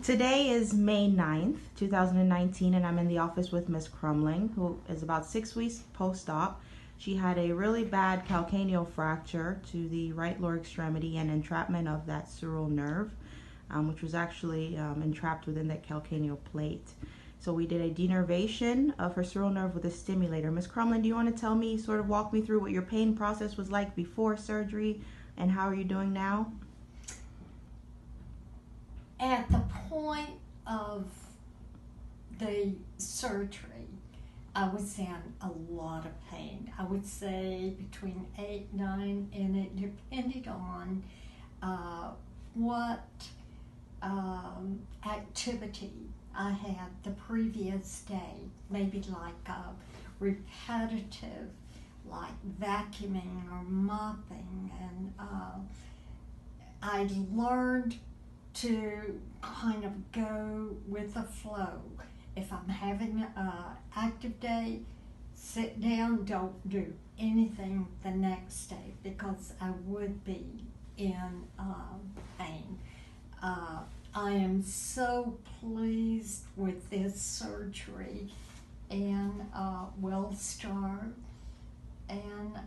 Today is May 9th, 2019, and I'm in the office with Miss Crumling, who is about 6 weeks post-op. She had a really bad calcaneal fracture to the right lower extremity and entrapment of that sural nerve, which was actually entrapped within that calcaneal plate. So we did a denervation of her sural nerve with a stimulator. Miss Crumling, do you want to tell me, sort of walk me through what your pain process was like before surgery and how are you doing now? At the point of the surgery, I was in a lot of pain. I would say between 8, 9, and it depended on what activity I had the previous day. Maybe like repetitive, like vacuuming or mopping, and I learned to kind of go with the flow. If I'm having an active day, sit down, don't do anything the next day because I would be in pain. I am so pleased with this surgery and WellStar, and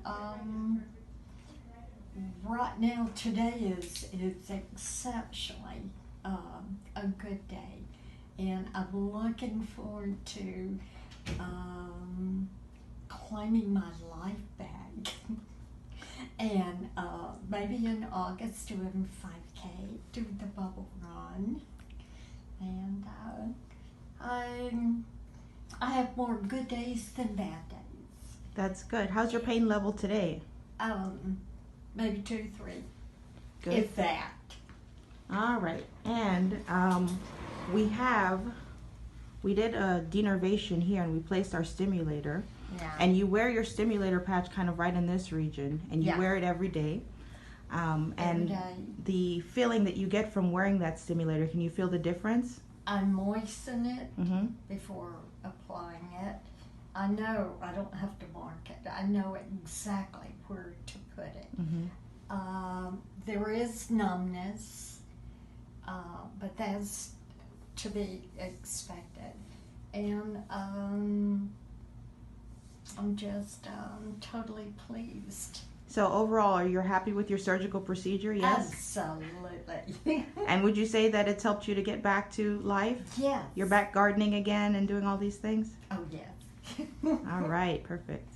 right now today is exceptionally a good day, and I'm looking forward to claiming my life back and maybe in August doing 5K, doing the bubble run, and I have more good days than bad days. That's good. How's your pain level today? Maybe 2, 3. Good. If that. All right, and we did a denervation here, and we placed our stimulator. Yeah. And you wear your stimulator patch kind of right in this region, and you wear it every day. And day. The feeling that you get from wearing that stimulator, can you feel the difference? I moisten it before applying it. I know I don't have to mark it. I know exactly where to put it. There is numbness, but that's to be expected. And I'm just totally pleased. So overall, are you happy with your surgical procedure? Yes? Absolutely. And would you say that it's helped you to get back to life? Yes. You're back gardening again and doing all these things? Oh, yes. All right, perfect.